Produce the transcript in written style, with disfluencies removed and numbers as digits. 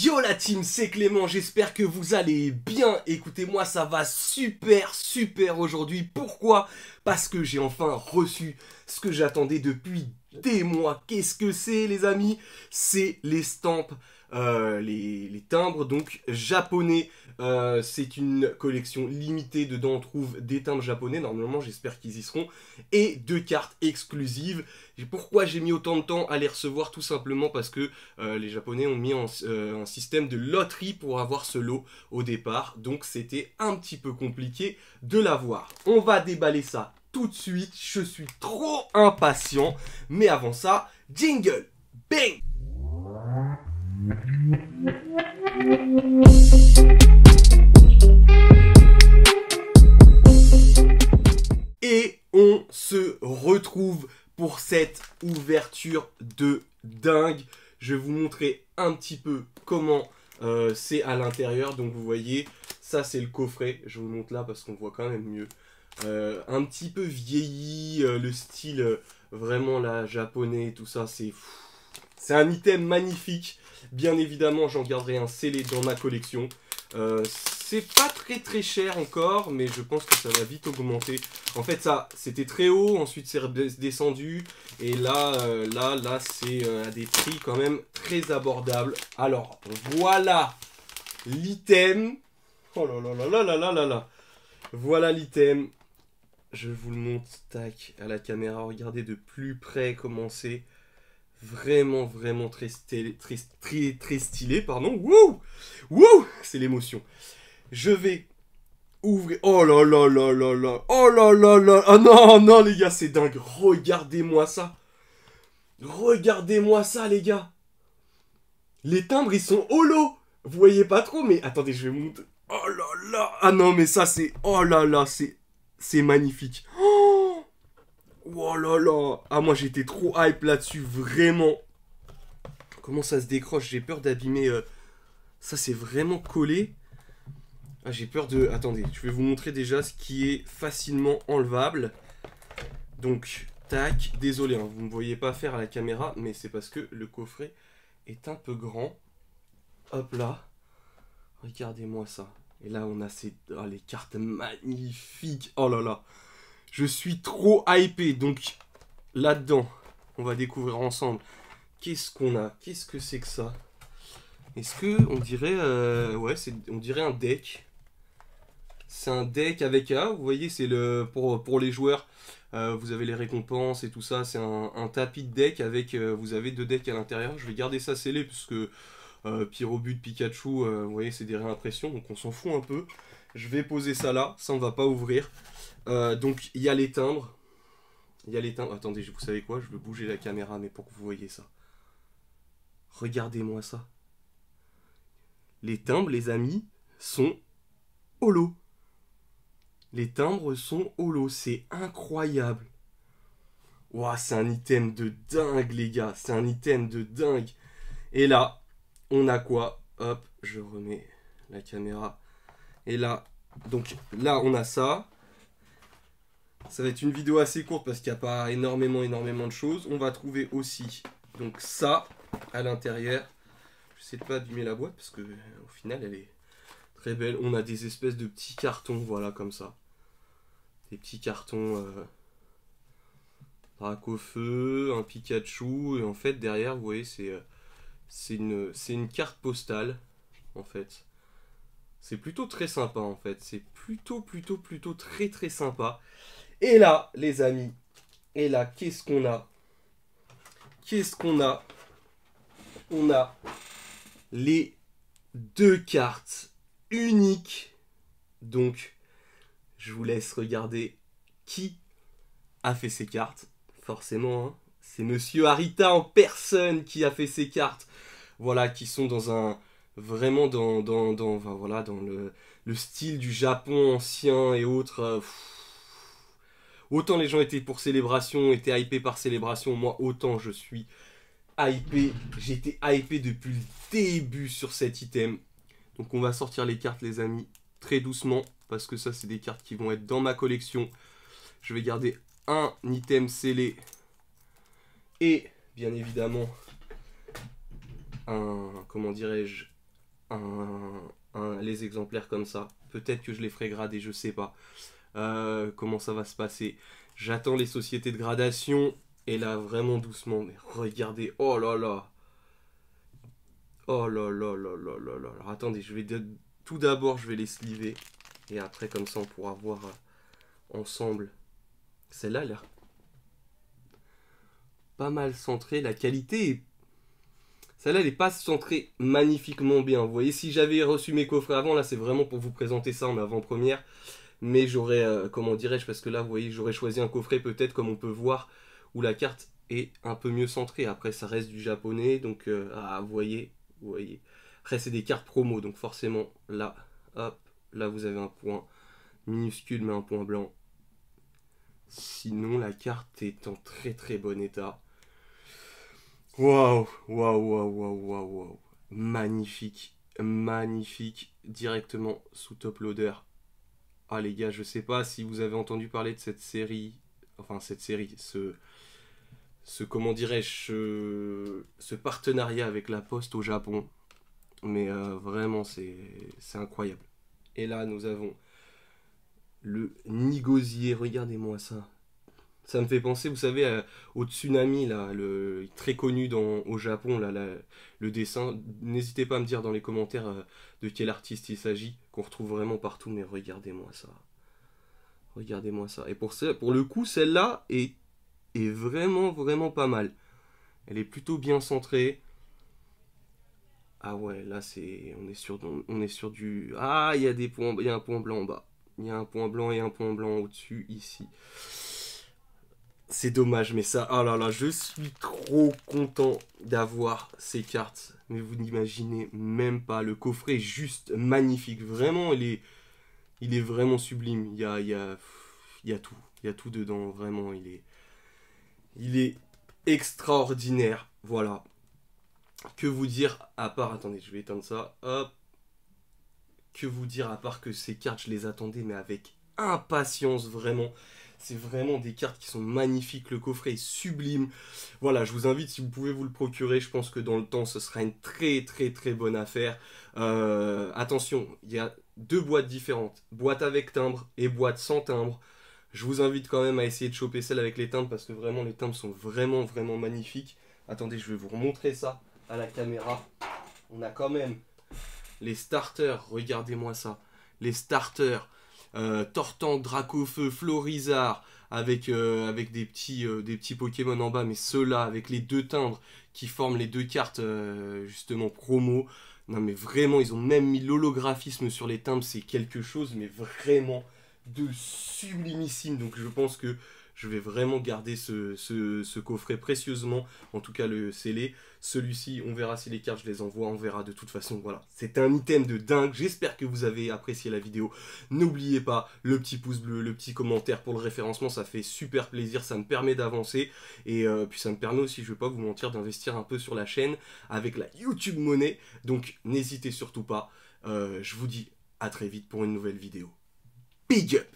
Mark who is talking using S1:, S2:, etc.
S1: Yo la team, c'est Clément, j'espère que vous allez bien. Écoutez-moi, ça va super aujourd'hui. Pourquoi? Parce que j'ai enfin reçu ce que j'attendais depuis des mois. Qu'est-ce que c'est les amis? C'est les stamps, les timbres donc japonais. C'est une collection limitée, dedans on trouve des timbres japonais, normalement j'espère qu'ils y seront, et 2 cartes exclusives. Pourquoi j'ai mis autant de temps à les recevoir? Tout simplement parce que les japonais ont mis un système de loterie pour avoir ce lot au départ, donc c'était un petit peu compliqué de l'avoir. On va déballer ça tout de suite, je suis trop impatient, mais avant ça, jingle, bang! Et on se retrouve pour cette ouverture de dingue. Je vais vous montrer un petit peu comment c'est à l'intérieur. Donc vous voyez, ça c'est le coffret. Je vous montre là parce qu'on voit quand même mieux. Un petit peu vieilli, le style vraiment là japonais, tout ça, c'est un item magnifique. Bien évidemment, j'en garderai un scellé dans ma collection. C'est pas très cher encore, mais je pense que ça va vite augmenter. En fait, ça, c'était très haut, ensuite c'est descendu, et là, c'est à des prix quand même très abordables. Alors, voilà l'item. Oh là là là là là là là. Voilà l'item. Je vous le montre, tac, à la caméra. Regardez de plus près comment c'est. Vraiment très stylé, pardon. Wouh! Wouh! C'est l'émotion. Je vais ouvrir. Oh là là là là là. Oh là là là. Oh non, non, les gars, c'est dingue. Regardez-moi ça. Regardez-moi ça, les gars. Les timbres, ils sont holo. Vous voyez pas trop, mais attendez, je vais vous montrer. Oh là là. Ah non, mais ça, c'est. Oh là là, c'est magnifique. Oh là là. Ah, moi, j'étais trop hype là-dessus, vraiment. Comment ça se décroche? J'ai peur d'abîmer. Ça, c'est vraiment collé. Ah, j'ai peur de... Attendez, je vais vous montrer déjà ce qui est facilement enlevable. Donc, tac. Désolé, hein, vous ne me voyez pas faire à la caméra, mais c'est parce que le coffret est un peu grand. Hop là. Regardez-moi ça. Et là, on a les cartes magnifiques. Oh là là. Je suis trop hypé. Donc, là-dedans, on va découvrir ensemble. Qu'est-ce qu'on a? Qu'est-ce que c'est que ça? Est-ce que on dirait... ouais, on dirait un deck. C'est un deck avec vous voyez, c'est le pour les joueurs, vous avez les récompenses et tout ça, c'est un tapis de deck avec, vous avez 2 decks à l'intérieur. Je vais garder ça scellé parce que Pyrobut, Pikachu, vous voyez, c'est des réimpressions, donc on s'en fout un peu. Je vais poser ça là, ça on va pas ouvrir. Donc il y a les timbres. Il y a les timbres, attendez, vous savez quoi, je vais bouger la caméra, mais pour que vous voyez ça. Regardez-moi ça. Les timbres, les amis, sont holo. Les timbres sont holo, c'est incroyable. Ouah, c'est un item de dingue, les gars. C'est un item de dingue. Et là, on a quoi? Hop, je remets la caméra. Et là, donc là, on a ça. Ça va être une vidéo assez courte parce qu'il n'y a pas énormément de choses. On va trouver aussi donc ça à l'intérieur. Je sais pas abîmer la boîte parce que au final, elle est très belle. On a des espèces de petits cartons, voilà, comme ça. Des petits cartons Dracofeu, un Pikachu, et en fait derrière vous voyez c'est une carte postale en fait. C'est plutôt très sympa en fait, c'est plutôt très sympa. Et là les amis, et là qu'est-ce qu'on a? Qu'est-ce qu'on a? On a les 2 cartes uniques. Donc je vous laisse regarder qui a fait ces cartes. Forcément, hein, c'est Monsieur Arita en personne qui a fait ces cartes. Voilà, qui sont dans un... Vraiment enfin, voilà, dans le style du Japon ancien et autres. Autant les gens étaient pour Célébration, étaient hypés par Célébration, moi autant je suis hypé. J'étais hypé depuis le début sur cet item. Donc on va sortir les cartes les amis, très doucement, parce que ça c'est des cartes qui vont être dans ma collection. Je vais garder un item scellé et bien évidemment un, comment dirais-je, les exemplaires comme ça. Peut-être que je les ferai grader, je sais pas. Comment ça va se passer. J'attends les sociétés de gradation. Et là, vraiment doucement. Mais regardez. Oh là là. Oh là là là là là là. Alors attendez, tout d'abord, je vais les sliver. Et après, comme ça, on pourra voir ensemble. Celle-là, elle a l'air pas mal centrée. La qualité est... Celle-là, elle n'est pas centrée magnifiquement bien. Vous voyez, si j'avais reçu mes coffrets avant, là, c'est vraiment pour vous présenter ça en avant-première. Mais j'aurais, comment dirais-je, parce que là, vous voyez, j'aurais choisi un coffret peut-être, comme on peut voir, où la carte est un peu mieux centrée. Après, ça reste du japonais, donc, vous voyez, vous voyez. Après, c'est des cartes promo, donc forcément, là, hop, là, vous avez un point minuscule, mais un point blanc. Sinon, la carte est en très très bon état. Waouh, waouh, waouh, waouh, waouh, waouh. Magnifique, magnifique, directement sous top loader. Ah les gars, je sais pas si vous avez entendu parler de cette série, enfin cette série, comment dirais-je, ce partenariat avec la Poste au Japon, mais vraiment c'est incroyable. Et là nous avons le Nigosier, regardez-moi ça. Ça me fait penser, vous savez, au tsunami, là, très connu au Japon, là, le dessin. N'hésitez pas à me dire dans les commentaires de quel artiste il s'agit, qu'on retrouve vraiment partout, mais regardez-moi ça. Regardez-moi ça. Et pour le coup, celle-là est vraiment, vraiment pas mal. Elle est plutôt bien centrée. Ah ouais, là, on est sur du... Ah, il y a des points, il y a un point blanc en bas. Il y a un point blanc et un point blanc au-dessus, ici. C'est dommage, mais ça... Ah là là, je suis trop content d'avoir ces cartes. Mais vous n'imaginez même pas. Le coffret est juste magnifique. Vraiment, il est vraiment sublime. Il y a tout. Il y a tout dedans, vraiment. Il est extraordinaire. Voilà. Que vous dire à part... Attendez, je vais éteindre ça. Hop. Que vous dire à part que ces cartes, je les attendais, mais avec impatience, vraiment. C'est vraiment des cartes qui sont magnifiques. Le coffret est sublime. Voilà, je vous invite, si vous pouvez vous le procurer, je pense que dans le temps, ce sera une très très très bonne affaire. Attention, il y a deux boîtes différentes. Boîte avec timbre et boîte sans timbre. Je vous invite quand même à essayer de choper celle avec les timbres parce que vraiment, les timbres sont vraiment vraiment magnifiques. Attendez, je vais vous remontrer ça à la caméra. On a quand même les starters, regardez-moi ça. Les starters. Tortank, Dracofeu, Florizard, avec des petits Pokémon en bas, mais ceux-là, avec les deux timbres qui forment les deux cartes, justement, promo. Non, mais vraiment, ils ont même mis l'holographisme sur les timbres, c'est quelque chose, mais vraiment de sublimissime. Donc je pense que je vais vraiment garder ce coffret précieusement, en tout cas le scellé. Celui-ci, on verra si les cartes je les envoie, on verra de toute façon, voilà. C'est un item de dingue, j'espère que vous avez apprécié la vidéo. N'oubliez pas le petit pouce bleu, le petit commentaire pour le référencement, ça fait super plaisir, ça me permet d'avancer. Et puis ça me permet aussi, je ne vais pas vous mentir, d'investir un peu sur la chaîne avec la YouTube Money. Donc n'hésitez surtout pas, je vous dis à très vite pour une nouvelle vidéo. Big up!